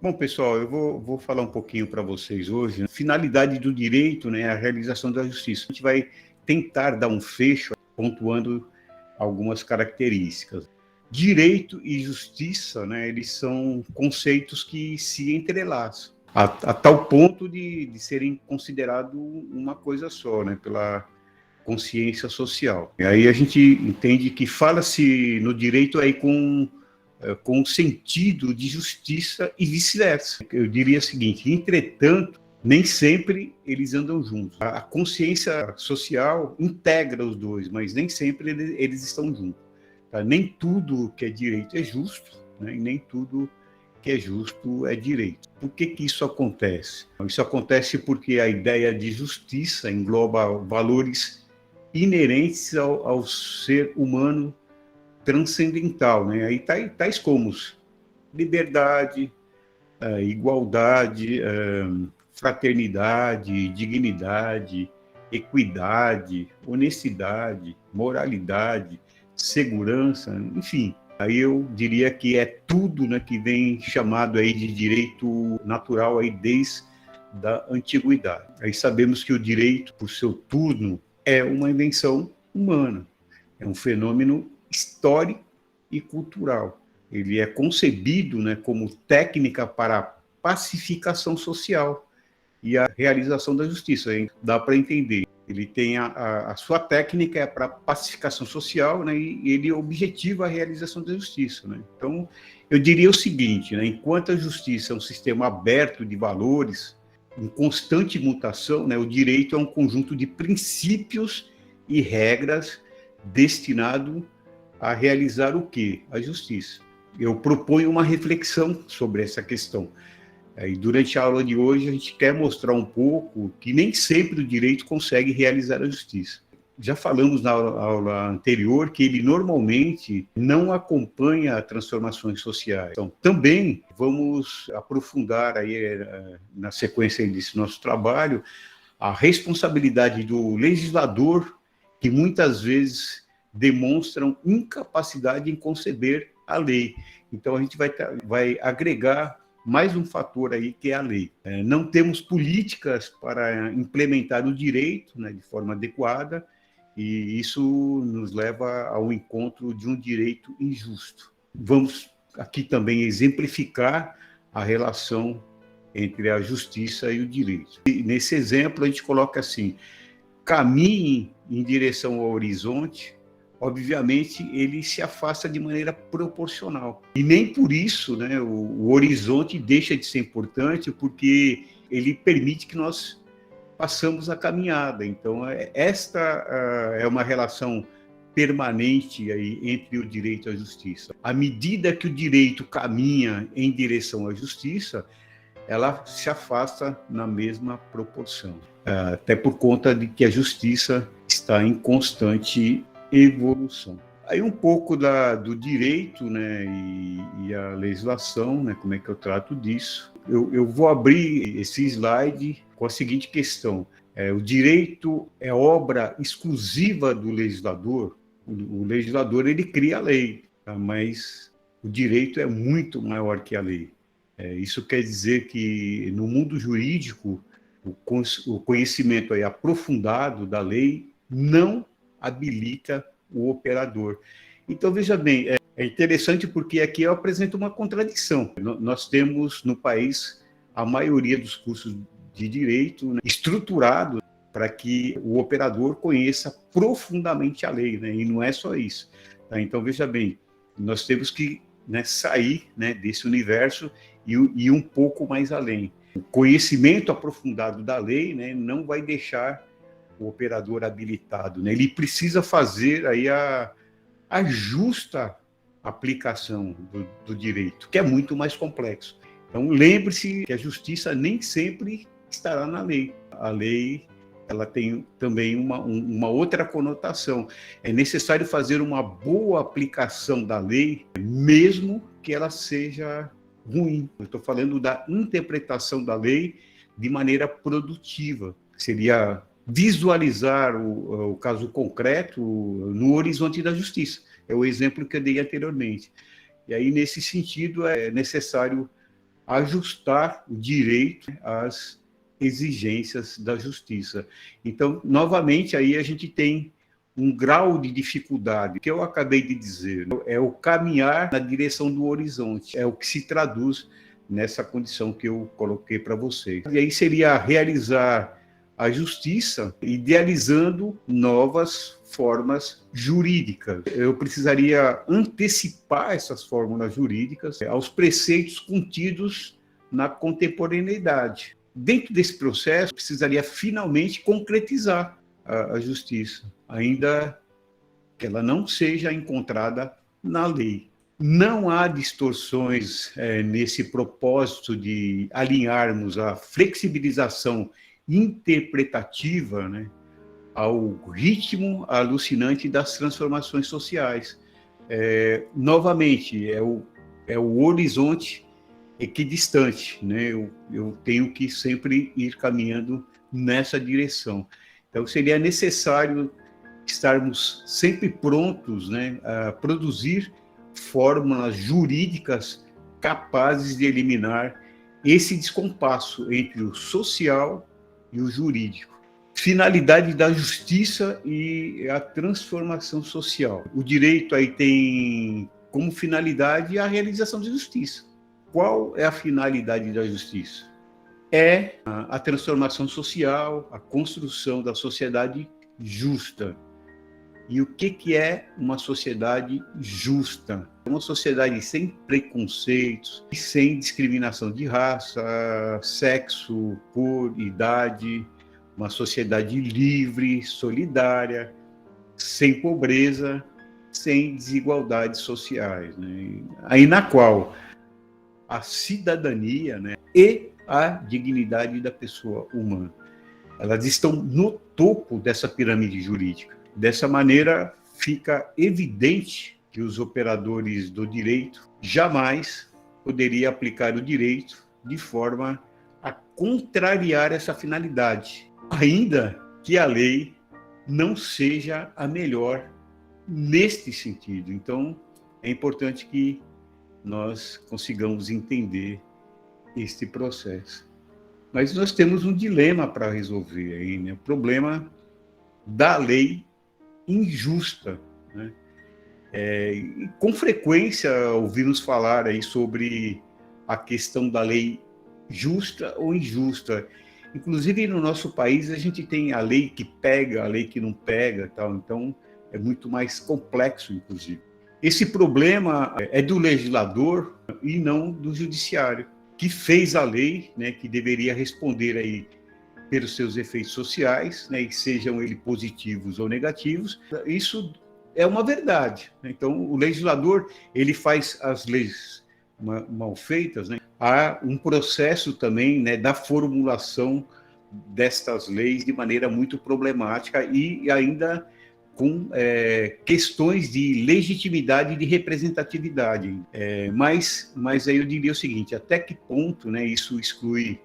Bom, pessoal, eu vou falar um pouquinho para vocês hoje. A finalidade do direito, né, é a realização da justiça. A gente vai tentar dar um fecho pontuando algumas características. Direito e justiça, né, eles são conceitos que se entrelaçam, a tal ponto de serem considerados uma coisa só, né, pela consciência social. E aí a gente entende que fala-se no direito aí com sentido de justiça e vice-versa. Eu diria o seguinte: entretanto, nem sempre eles andam juntos. A consciência social integra os dois, mas nem sempre eles estão juntos. Tá? Nem tudo que é direito é justo, né? E nem tudo que é justo é direito. Por que isso acontece? Isso acontece porque a ideia de justiça engloba valores inerentes ao ser humano transcendental, né? Aí tais como liberdade, igualdade, fraternidade, dignidade, equidade, honestidade, moralidade, segurança, enfim. Aí eu diria que é tudo, né, que vem chamado aí de direito natural aí desde da antiguidade. Aí sabemos que o direito, por seu turno, é uma invenção humana, é um fenômeno histórico e cultural. Ele é concebido, né, como técnica para a pacificação social e a realização da justiça. Hein? Dá para entender. Ele tem a sua técnica para pacificação social, né, e ele objetiva a realização da justiça. Né? Então, eu diria o seguinte, né, enquanto a justiça é um sistema aberto de valores, em constante mutação, né, o direito é um conjunto de princípios e regras destinado a realizar o quê? A justiça. Eu proponho uma reflexão sobre essa questão. E durante a aula de hoje, a gente quer mostrar um pouco que nem sempre o direito consegue realizar a justiça. Já falamos na aula anterior que ele normalmente não acompanha transformações sociais. Então, também vamos aprofundar aí, na sequência desse nosso trabalho, a responsabilidade do legislador, que muitas vezes demonstram incapacidade em conceber a lei. Então, a gente vai agregar mais um fator aí, que é a lei. Não temos políticas para implementar o direito, né, de forma adequada, e isso nos leva ao encontro de um direito injusto. Vamos aqui também exemplificar a relação entre a justiça e o direito. E nesse exemplo, a gente coloca assim: caminhe em direção ao horizonte, obviamente ele se afasta de maneira proporcional. E nem por isso, né, o horizonte deixa de ser importante, porque ele permite que nós passamos a caminhada. Então, esta é uma relação permanente aí entre o direito e a justiça. À medida que o direito caminha em direção à justiça, ela se afasta na mesma proporção. Até por conta de que a justiça está em constante evolução. Aí um pouco do direito, né, e a legislação, né, como é que eu trato disso. Eu vou abrir esse slide com a seguinte questão: o direito é obra exclusiva do legislador? O legislador, ele cria a lei, tá? Mas o direito é muito maior que a lei. Isso quer dizer que no mundo jurídico, o conhecimento aí aprofundado da lei não habilita o operador. Então, veja bem, é interessante porque aqui eu apresento uma contradição. Nós temos no país a maioria dos cursos de direito, né, estruturado para que o operador conheça profundamente a lei, né, e não é só isso. Tá? Então, veja bem, nós temos que, né, sair, né, desse universo e ir um pouco mais além. O conhecimento aprofundado da lei, né, não vai deixar o operador habilitado, né? Ele precisa fazer aí a justa aplicação do direito, que é muito mais complexo. Então, lembre-se que a justiça nem sempre estará na lei. A lei, ela tem também uma outra conotação. É necessário fazer uma boa aplicação da lei, mesmo que ela seja ruim. Eu estou falando da interpretação da lei de maneira produtiva. Seria visualizar o caso concreto no horizonte da justiça. É o exemplo que eu dei anteriormente. E aí, nesse sentido, é necessário ajustar o direito às exigências da justiça. Então, novamente, aí a gente tem um grau de dificuldade, que eu acabei de dizer, é o caminhar na direção do horizonte, é o que se traduz nessa condição que eu coloquei para vocês. E aí seria realizar a justiça idealizando novas formas jurídicas. Eu precisaria antecipar essas fórmulas jurídicas aos preceitos contidos na contemporaneidade. Dentro desse processo, precisaria finalmente concretizar a justiça, ainda que ela não seja encontrada na lei. Não há distorções nesse propósito de alinharmos a flexibilização interpretativa, né, ao ritmo alucinante das transformações sociais. Novamente, é o horizonte equidistante, né? Eu tenho que sempre ir caminhando nessa direção. Então, seria necessário estarmos sempre prontos, né, a produzir fórmulas jurídicas capazes de eliminar esse descompasso entre o social e o jurídico. Finalidade da justiça e a transformação social. O direito aí tem como finalidade a realização de justiça. Qual é a finalidade da justiça? É a transformação social, a construção da sociedade justa. E o que é uma sociedade justa? Uma sociedade sem preconceitos, sem discriminação de raça, sexo, cor, idade, uma sociedade livre, solidária, sem pobreza, sem desigualdades sociais, né? Aí na qual a cidadania, né, e a dignidade da pessoa humana, elas estão no topo dessa pirâmide jurídica. Dessa maneira, fica evidente que os operadores do direito jamais poderiam aplicar o direito de forma a contrariar essa finalidade, ainda que a lei não seja a melhor neste sentido. Então, é importante que nós consigamos entender este processo. Mas nós temos um dilema para resolver aí, né? O problema da lei injusta, né? Com frequência ouvimos falar aí sobre a questão da lei justa ou injusta. Inclusive no nosso país a gente tem a lei que pega, a lei que não pega, tal. Então é muito mais complexo, inclusive. Esse problema é do legislador e não do judiciário, que fez a lei, né, que deveria responder aí pelos seus efeitos sociais, né, e sejam eles positivos ou negativos. Isso é uma verdade. Então, o legislador ele faz as leis mal feitas, né? Há um processo também, né, da formulação destas leis de maneira muito problemática e ainda com questões de legitimidade e de representatividade. Mas aí eu diria o seguinte, até que ponto, né, isso exclui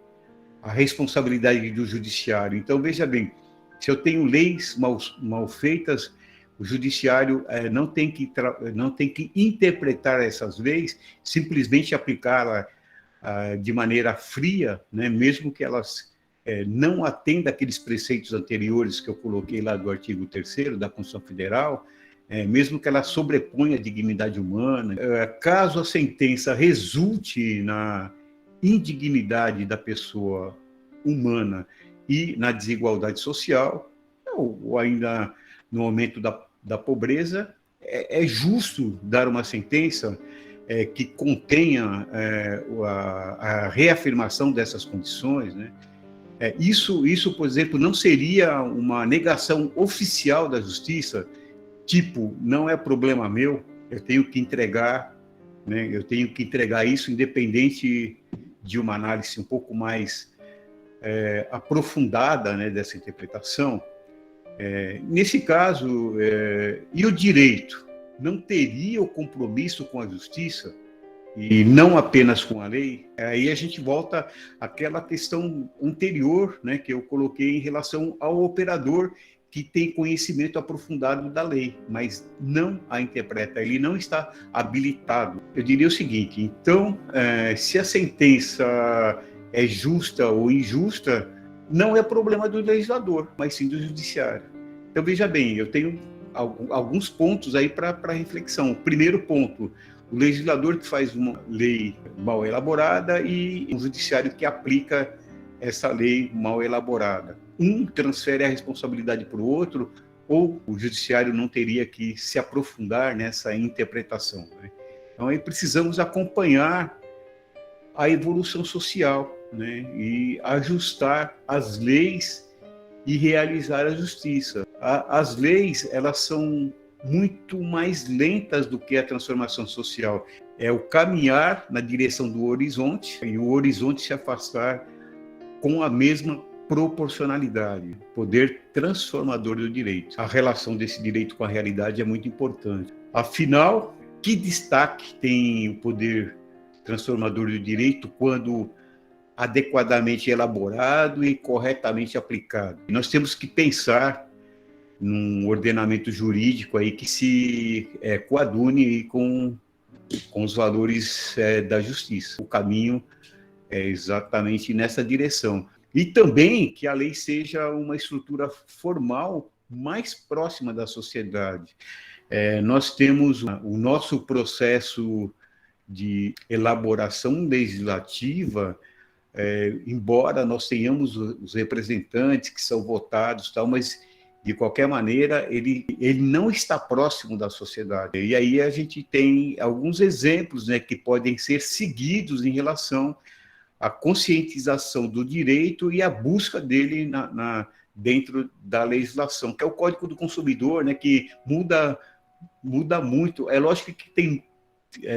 a responsabilidade do judiciário? Então, veja bem, se eu tenho leis mal feitas, o judiciário não tem que interpretar essas leis, simplesmente aplicá-las de maneira fria, né, mesmo que elas não atendam aqueles preceitos anteriores que eu coloquei lá do artigo 3º da Constituição Federal, mesmo que ela sobreponha a dignidade humana. Caso a sentença resulte na indignidade da pessoa humana e na desigualdade social, ou ainda no aumento da pobreza, é justo dar uma sentença que contenha a reafirmação dessas condições, né? Isso, por exemplo, não seria uma negação oficial da justiça, tipo, não é problema meu, eu tenho que entregar, né? Eu tenho que entregar isso independente de uma análise um pouco mais aprofundada, né, dessa interpretação. Nesse caso, e o direito não teria o compromisso com a justiça e não apenas com a lei? Aí a gente volta àquela questão anterior, né, que eu coloquei em relação ao operador que tem conhecimento aprofundado da lei, mas não a interpreta, ele não está habilitado. Eu diria o seguinte, então, se a sentença é justa ou injusta, não é problema do legislador, mas sim do judiciário. Então, veja bem, eu tenho alguns pontos aí para reflexão. O primeiro ponto, o legislador que faz uma lei mal elaborada e o judiciário que aplica essa lei mal elaborada. Um transfere a responsabilidade para o outro, ou o judiciário não teria que se aprofundar nessa interpretação, né? Então, aí precisamos acompanhar a evolução social, né? E ajustar as leis e realizar a justiça. As leis, elas são muito mais lentas do que a transformação social. É o caminhar na direção do horizonte e o horizonte se afastar com a mesma proporcionalidade, poder transformador do direito. A relação desse direito com a realidade é muito importante. Afinal, que destaque tem o poder transformador do direito quando adequadamente elaborado e corretamente aplicado? Nós temos que pensar num ordenamento jurídico aí que se coadune com os valores da justiça. O caminho é exatamente nessa direção. E também que a lei seja uma estrutura formal mais próxima da sociedade. Nós temos o nosso processo de elaboração legislativa, embora nós tenhamos os representantes que são votados, tal, mas de qualquer maneira ele não está próximo da sociedade. E aí a gente tem alguns exemplos, né, que podem ser seguidos em relação à conscientização do direito e a busca dele dentro da legislação, que é o Código do Consumidor, né, que muda muito. É lógico que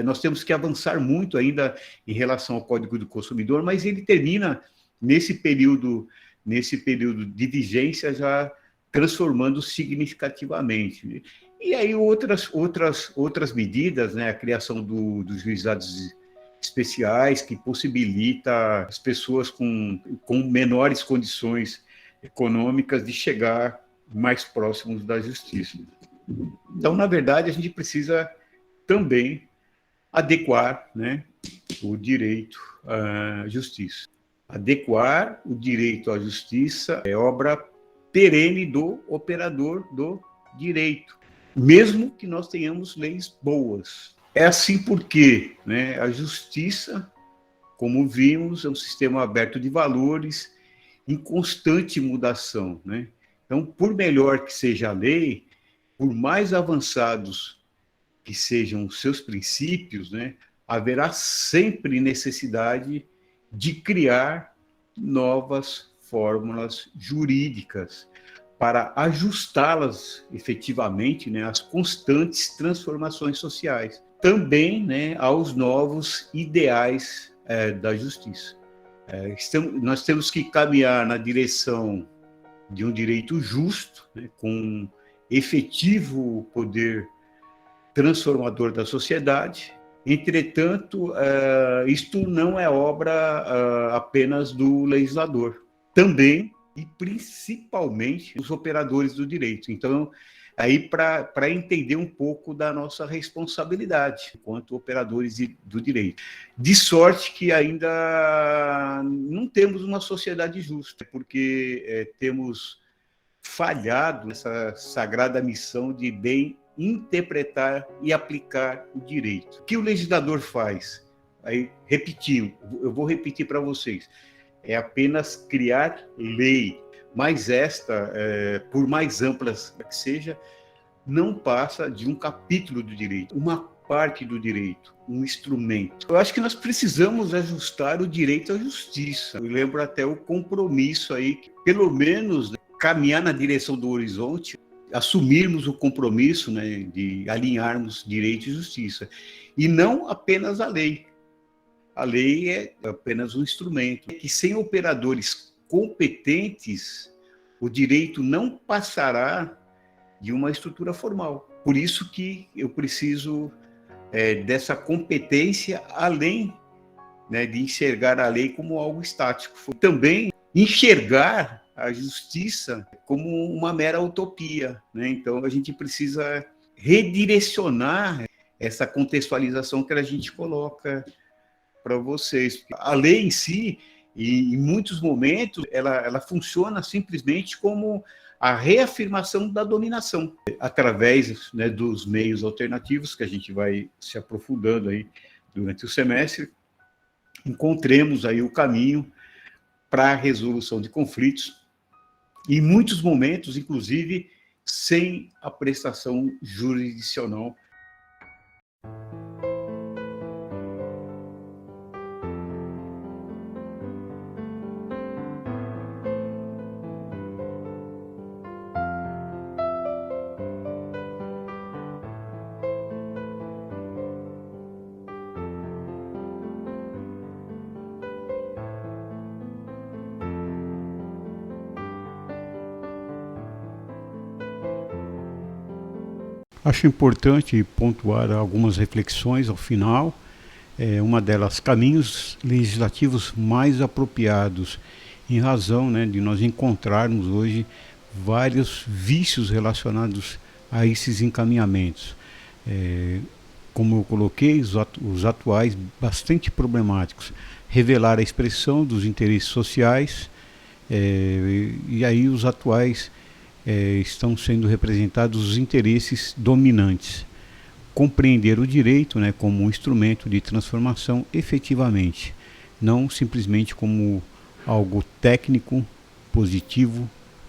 nós temos que avançar muito ainda em relação ao Código do Consumidor, mas ele termina nesse período de vigência já transformando significativamente. E aí outras medidas, né, a criação dos juizados especiais, que possibilita as pessoas com menores condições econômicas de chegar mais próximos da justiça. Então, na verdade, a gente precisa também adequar, né, o direito à justiça. Adequar o direito à justiça é obra perene do operador do direito, mesmo que nós tenhamos leis boas. É assim porque, né, a justiça, como vimos, é um sistema aberto de valores em constante mudação, né? Então, por melhor que seja a lei, por mais avançados que sejam os seus princípios, né, haverá sempre necessidade de criar novas fórmulas jurídicas para ajustá-las efetivamente, né, às constantes transformações sociais. Também, né, aos novos ideais da justiça. Nós temos que caminhar na direção de um direito justo, né, com efetivo poder transformador da sociedade. Entretanto, isto não é obra apenas do legislador, também e principalmente dos operadores do direito. Então, aí para entender um pouco da nossa responsabilidade enquanto operadores do direito. De sorte que ainda não temos uma sociedade justa, porque temos falhado nessa sagrada missão de bem interpretar e aplicar o direito. O que o legislador faz? Aí, eu vou repetir para vocês, é apenas criar lei, mas esta, por mais amplas que seja, não passa de um capítulo do direito, uma parte do direito, um instrumento. Eu acho que nós precisamos ajustar o direito à justiça. Eu lembro até o compromisso aí, que, pelo menos, caminhar na direção do horizonte, assumirmos o compromisso, né, de alinharmos direito e justiça, e não apenas a lei. A lei é apenas um instrumento, que sem operadores competentes, o direito não passará de uma estrutura formal. Por isso que eu preciso dessa competência, além, né, de enxergar a lei como algo estático. Também enxergar a justiça como uma mera utopia, né? Então, a gente precisa redirecionar essa contextualização que a gente coloca para vocês. A lei em si, em muitos momentos, ela funciona simplesmente como a reafirmação da dominação, através, né, dos meios alternativos que a gente vai se aprofundando aí durante o semestre. Encontremos aí o caminho para a resolução de conflitos, em muitos momentos, inclusive, sem a prestação jurisdicional. Acho importante pontuar algumas reflexões ao final. Uma delas, caminhos legislativos mais apropriados, em razão, né, de nós encontrarmos hoje vários vícios relacionados a esses encaminhamentos. Como eu coloquei, os atuais bastante problemáticos. Revelar a expressão dos interesses sociais, e aí os atuais estão sendo representados os interesses dominantes. Compreender o direito, né, como um instrumento de transformação efetivamente, não simplesmente como algo técnico, positivo,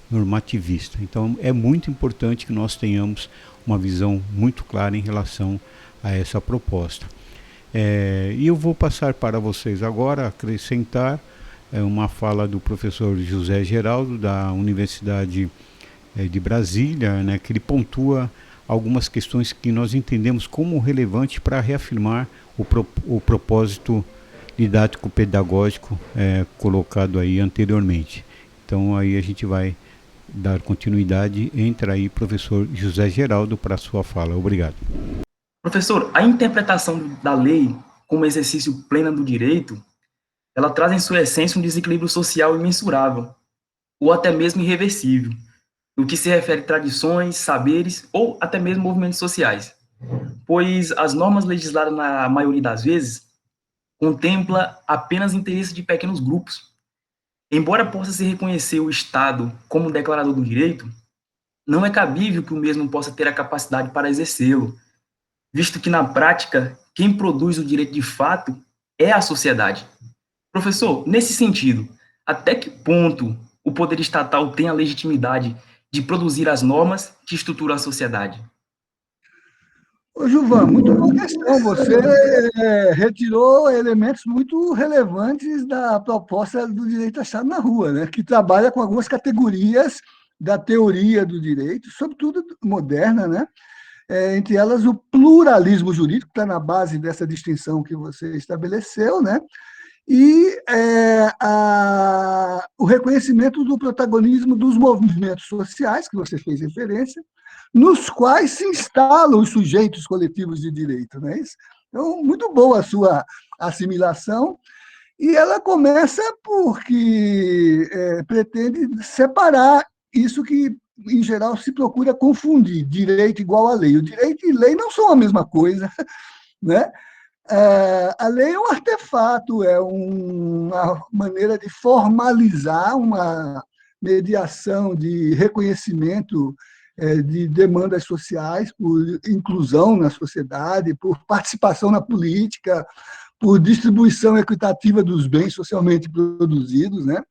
normativista. Então é muito importante que nós tenhamos uma visão muito clara em relação a essa proposta. E eu vou passar para vocês agora, acrescentar uma fala do professor José Geraldo, da Universidade de Brasília, né, que ele pontua algumas questões que nós entendemos como relevante para reafirmar o propósito didático-pedagógico colocado aí anteriormente. Então aí a gente vai dar continuidade. Entra aí professor José Geraldo para a sua fala. Obrigado. Professor, a interpretação da lei como exercício pleno do direito, ela traz em sua essência um desequilíbrio social imensurável, ou até mesmo irreversível, no que se refere a tradições, saberes ou até mesmo movimentos sociais, pois as normas legisladas, na maioria das vezes, contempla apenas interesses de pequenos grupos. Embora possa se reconhecer o Estado como declarador do direito, não é cabível que o mesmo possa ter a capacidade para exercê-lo, visto que, na prática, quem produz o direito de fato é a sociedade. Professor, nesse sentido, até que ponto o poder estatal tem a legitimidade de produzir as normas que estruturam a sociedade? Ô, Gilvan, muito boa questão. Você retirou elementos muito relevantes da proposta do direito achado na rua, né? Que trabalha com algumas categorias da teoria do direito, sobretudo moderna, né? Entre elas o pluralismo jurídico, que está na base dessa distinção que você estabeleceu, né? E o reconhecimento do protagonismo dos movimentos sociais, que você fez referência, nos quais se instalam os sujeitos coletivos de direito. Não é isso? Então, muito boa a sua assimilação, e ela começa porque pretende separar isso que, em geral, se procura confundir, direito igual a lei. O direito e lei não são a mesma coisa, né? A lei é um artefato, é uma maneira de formalizar uma mediação de reconhecimento de demandas sociais, por inclusão na sociedade, por participação na política, por distribuição equitativa dos bens socialmente produzidos, né?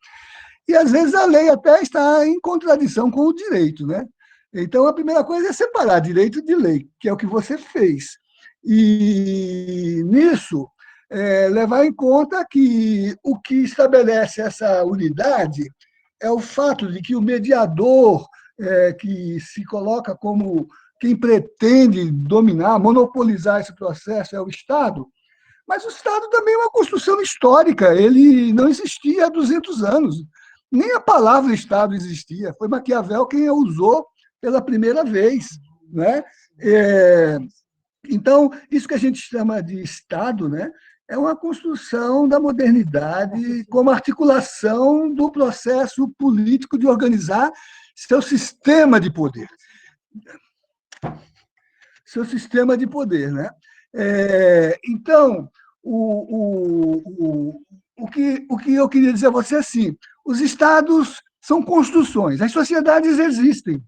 E, às vezes, a lei até está em contradição com o direito, né? Então, a primeira coisa é separar direito de lei, que é o que você fez. E, nisso, levar em conta que o que estabelece essa unidade é o fato de que o mediador, que se coloca como quem pretende dominar, monopolizar esse processo, é o Estado, mas o Estado também é uma construção histórica, ele não existia há 200 anos, nem a palavra Estado existia, foi Maquiavel quem a usou pela primeira vez, né? Então, isso que a gente chama de Estado, né, é uma construção da modernidade como articulação do processo político de organizar seu sistema de poder. Seu sistema de poder, né? Então, o que eu queria dizer a você é assim, os estados são construções, as sociedades existem,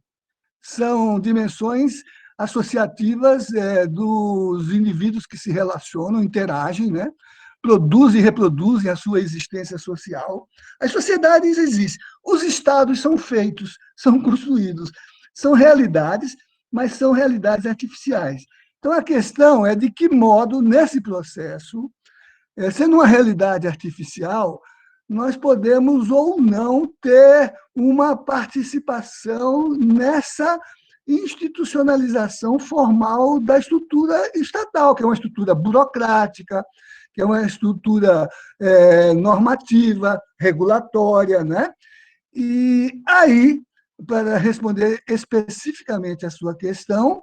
são dimensões associativas dos indivíduos que se relacionam, interagem, né? Produzem e reproduzem a sua existência social. As sociedades existem, os estados são feitos, são construídos, são realidades, mas são realidades artificiais. Então, a questão é de que modo, nesse processo, sendo uma realidade artificial, nós podemos ou não ter uma participação nessa institucionalização formal da estrutura estatal, que é uma estrutura burocrática, que é uma estrutura normativa, regulatória, né? E aí, para responder especificamente a sua questão,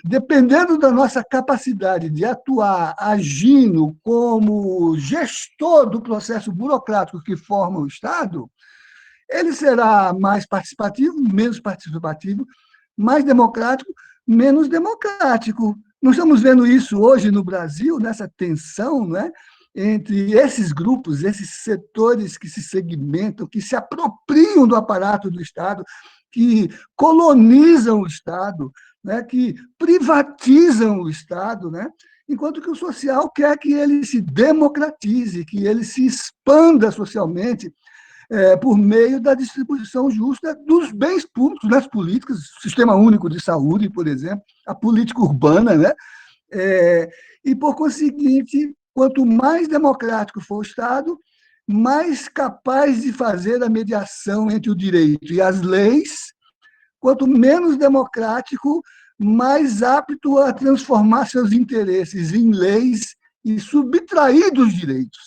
dependendo da nossa capacidade de atuar agindo como gestor do processo burocrático que forma o Estado, ele será mais participativo, menos participativo, mais democrático, menos democrático. Nós estamos vendo isso hoje no Brasil, nessa tensão, né, entre esses grupos, esses setores que se segmentam, que se apropriam do aparato do Estado, que colonizam o Estado, né, que privatizam o Estado, né, enquanto que o social quer que ele se democratize, que ele se expanda socialmente, por meio da distribuição justa dos bens públicos, das políticas, Sistema Único de Saúde, por exemplo, a política urbana, né? E, por conseguinte, quanto mais democrático for o Estado, mais capaz de fazer a mediação entre o direito e as leis, quanto menos democrático, mais apto a transformar seus interesses em leis e subtrair dos direitos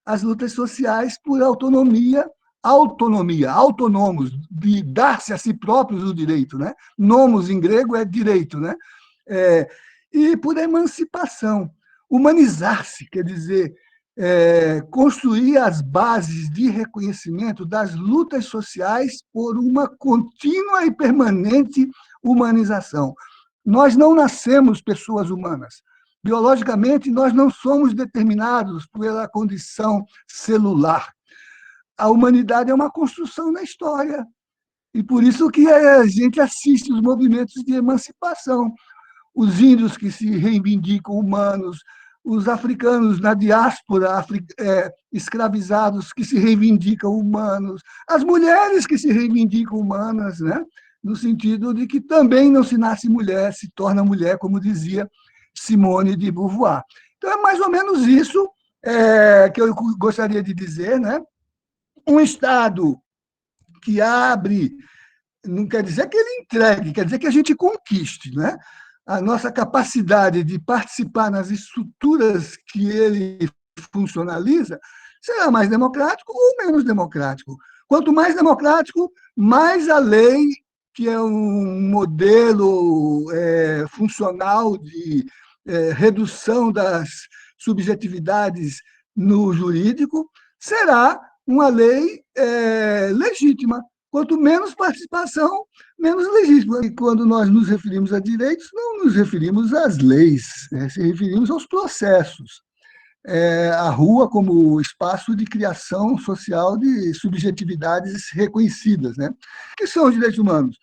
as lutas sociais por autonomia, autônomos, de dar-se a si próprios o direito, né? Nomos, em grego, é direito, né? E por emancipação, humanizar-se, quer dizer, construir as bases de reconhecimento das lutas sociais por uma contínua e permanente humanização. Nós não nascemos pessoas humanas. Biologicamente, nós não somos determinados pela condição celular. A humanidade é uma construção na história. E por isso que a gente assiste os movimentos de emancipação. Os índios que se reivindicam humanos, os africanos na diáspora escravizados que se reivindicam humanos, as mulheres que se reivindicam humanas, né? No sentido de que também não se nasce mulher, se torna mulher, como dizia Simone de Beauvoir. Então, é mais ou menos isso que eu gostaria de dizer, né? Um Estado que abre, não quer dizer que ele entregue, quer dizer que a gente conquiste, né? A nossa capacidade de participar nas estruturas que ele funcionaliza será mais democrático ou menos democrático. Quanto mais democrático, mais a lei, que é um modelo funcional de redução das subjetividades no jurídico, será uma lei legítima. Quanto menos participação, menos legítima. E quando nós nos referimos a direitos, não nos referimos às leis, se referimos aos processos. A rua como espaço de criação social de subjetividades reconhecidas, né? Que são os direitos humanos?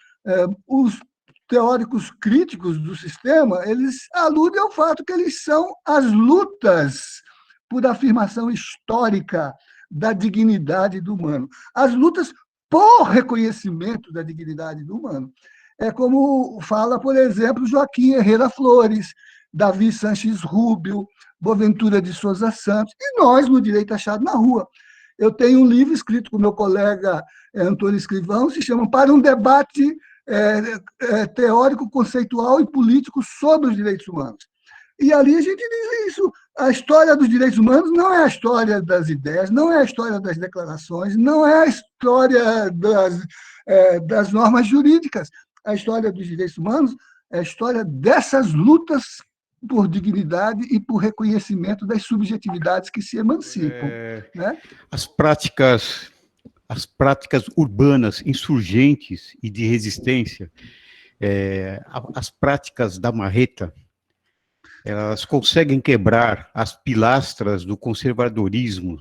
Os teóricos críticos do sistema, eles aludem ao fato que eles são as lutas por afirmação histórica da dignidade do humano, as lutas por reconhecimento da dignidade do humano. É como fala, por exemplo, Joaquim Herrera Flores, Davi Sanches Rubio, Boaventura de Souza Santos, e nós, no Direito Achado na Rua. Eu tenho um livro escrito com meu colega Antônio Escrivão, se chama Para um Debate Teórico, Conceitual e Político sobre os Direitos Humanos. E ali a gente diz isso. A história dos direitos humanos não é a história das ideias, não é a história das declarações, não é a história das normas jurídicas. A história dos direitos humanos é a história dessas lutas por dignidade e por reconhecimento das subjetividades que se emancipam. Né? As práticas urbanas insurgentes e de resistência, as práticas da marreta, elas conseguem quebrar as pilastras do conservadorismo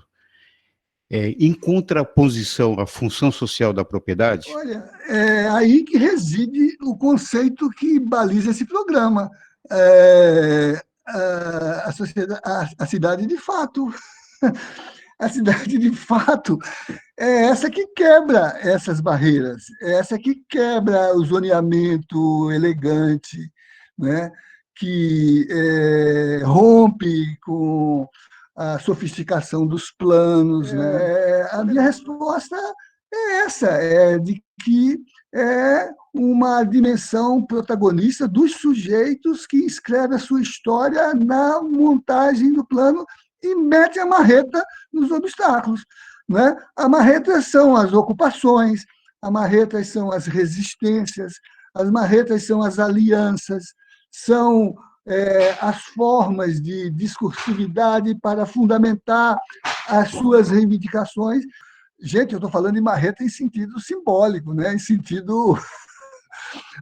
em contraposição à função social da propriedade? Olha, é aí que reside o conceito que baliza esse programa. A sociedade, a cidade de fato. A cidade de fato é essa que quebra essas barreiras, é essa que quebra o zoneamento elegante, né? Que rompe com a sofisticação dos planos. Né? A minha resposta é essa, de que é uma dimensão protagonista dos sujeitos que escreve a sua história na montagem do plano e mete a marreta nos obstáculos. Né? A marreta são as ocupações, a marreta são as resistências, as marretas são as alianças, são as formas de discursividade para fundamentar as suas reivindicações. Gente, eu estou falando de marreta em sentido simbólico, né? Em sentido...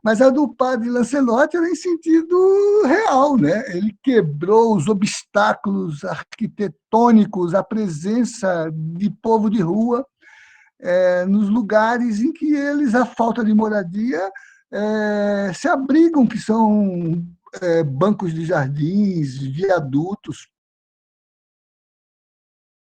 Mas a do padre Lancelotti era em sentido real, né? Ele quebrou os obstáculos arquitetônicos, a presença de povo de rua nos lugares em que eles, a falta de moradia, se abrigam, que são bancos de jardins, viadutos,